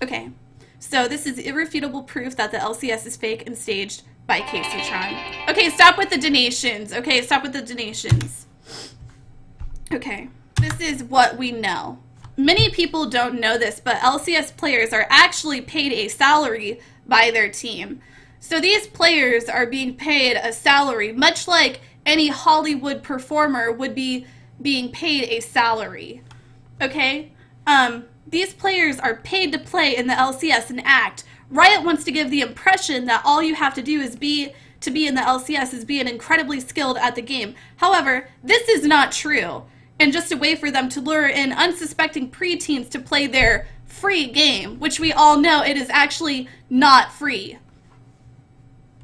Okay, so this is irrefutable proof that the LCS is fake and staged by Kaceytron. Okay, stop with the donations. Okay, stop with the donations. Okay, this is what we know. Many people don't know this, but LCS players are actually paid a salary by their team. So these players are being paid a salary, much like any Hollywood performer would be being paid a salary. Okay? These players are paid to play in the LCS and act. Riot wants to give the impression that all you have to do is to be in the LCS is being incredibly skilled at the game. However, this is not true, and just a way for them to lure in unsuspecting preteens to play their free game, which we all know it is actually not free.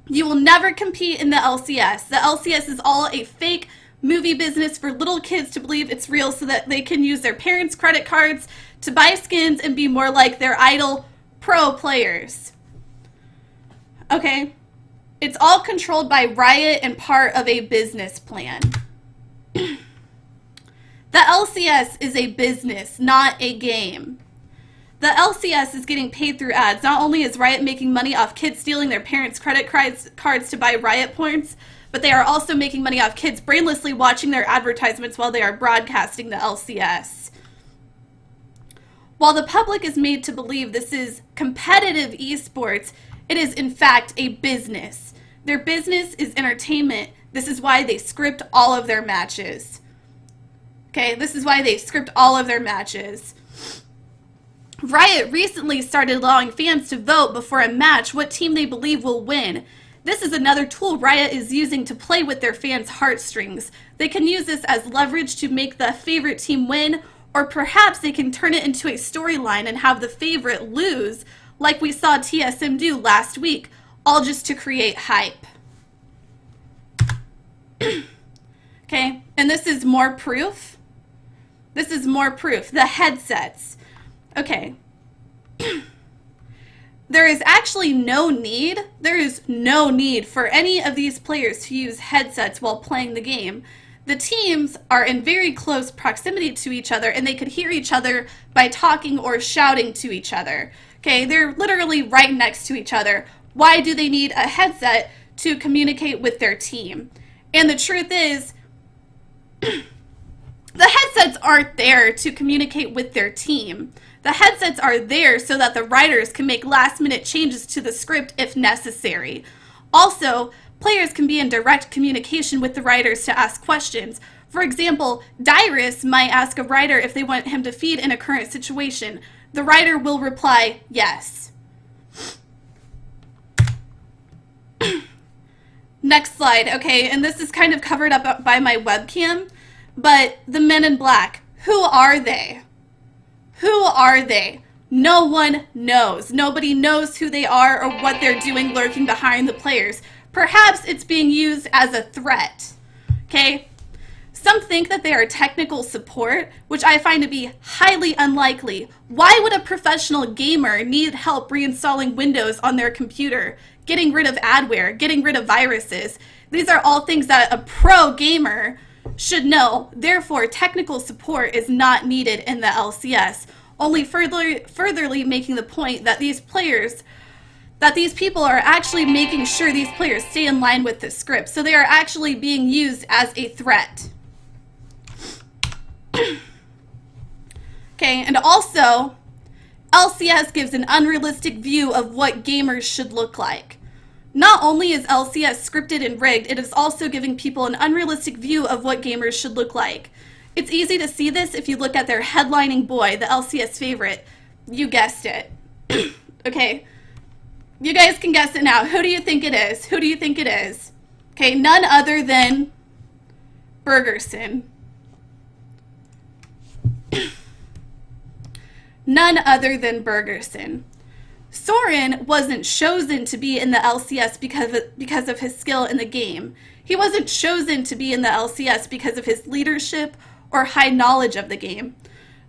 You will never compete in the LCS. The LCS is all a fake movie business for little kids to believe it's real so that they can use their parents' credit cards to buy skins and be more like their idol pro players. Okay? It's all controlled by Riot and part of a business plan. The LCS is a business, not a game. The LCS is getting paid through ads. Not only is Riot making money off kids stealing their parents' credit cards to buy Riot points, but they are also making money off kids brainlessly watching their advertisements while they are broadcasting the LCS. While the public is made to believe this is competitive esports, it is in fact a business. Their business is entertainment. This is why they script all of their matches. Okay, this is why they script all of their matches. Riot recently started allowing fans to vote before a match what team they believe will win. This is another tool Riot is using to play with their fans' heartstrings. They can use this as leverage to make the favorite team win, or perhaps they can turn it into a storyline and have the favorite lose, like we saw TSM do last week, all just to create hype. Okay, and this is more proof. This is more proof. The headsets. Okay. There is actually no need for any of these players to use headsets while playing the game. The teams are in very close proximity to each other and they could hear each other by talking or shouting to each other. Okay, they're literally right next to each other. Why do they need a headset to communicate with their team? And the truth is, the headsets aren't there to communicate with their team. The headsets are there so that the writers can make last-minute changes to the script if necessary. Also, players can be in direct communication with the writers to ask questions. For example, Dyrus might ask a writer if they want him to feed in a current situation. The writer will reply, yes. Next slide, okay, and this is kind of covered up by my webcam, but the men in black, who are they? Who are they? No one knows. Nobody knows who they are or what they're doing lurking behind the players. Perhaps it's being used as a threat, okay? Some think that they are technical support, which I find to be highly unlikely. Why would a professional gamer need help reinstalling Windows on their computer, getting rid of adware, getting rid of viruses? These are all things that a pro gamer should know. Therefore, technical support is not needed in the LCS, only furtherly making the point that these people are actually making sure these players stay in line with the script. So they are actually being used as a threat. Okay, and also, LCS gives an unrealistic view of what gamers should look like. Not only is LCS scripted and rigged, it is also giving people an unrealistic view of what gamers should look like. It's easy to see this if you look at their headlining boy, the LCS favorite. You guessed it. Okay, you guys can guess it now. Who do you think it is? Who do you think it is? Okay, none other than Bergerson. None other than Bergerson. Soren wasn't chosen to be in the LCS because of his skill in the game. He wasn't chosen to be in the LCS because of his leadership or high knowledge of the game.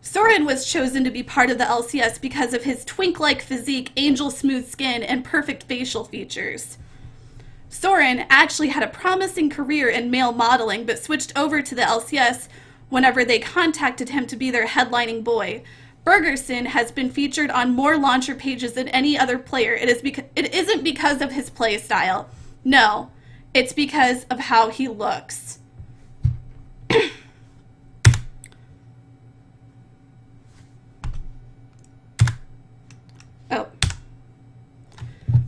Soren was chosen to be part of the LCS because of his twink-like physique, angel smooth skin, and perfect facial features. Soren actually had a promising career in male modeling, but switched over to the LCS whenever they contacted him to be their headlining boy. Bergerson has been featured on more launcher pages than any other player. It isn't because of his play style. No, it's because of how he looks. Oh.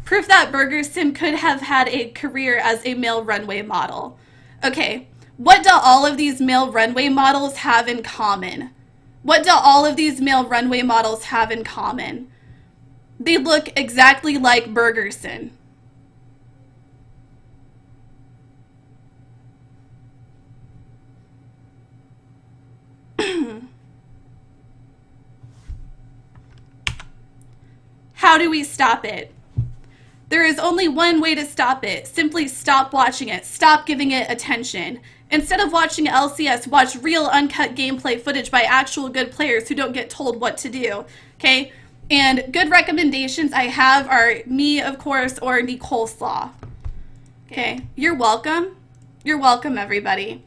Proof that Bergerson could have had a career as a male runway model. Okay, what do all of these male runway models have in common? What do all of these male runway models have in common? They look exactly like Bergerson. How do we stop it? There is only one way to stop it. Simply stop watching it. Stop giving it attention. Instead of watching LCS, watch real uncut gameplay footage by actual good players who don't get told what to do, okay? And good recommendations I have are me, of course, or Nicole Slaw. Okay, you're welcome. You're welcome, everybody.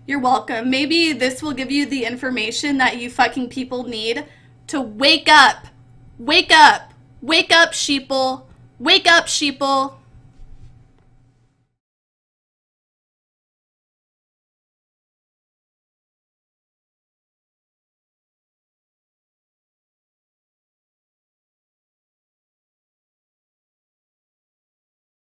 You're welcome. Maybe this will give you the information that you fucking people need to wake up. Wake up. Wake up, sheeple. Wake up, sheeple.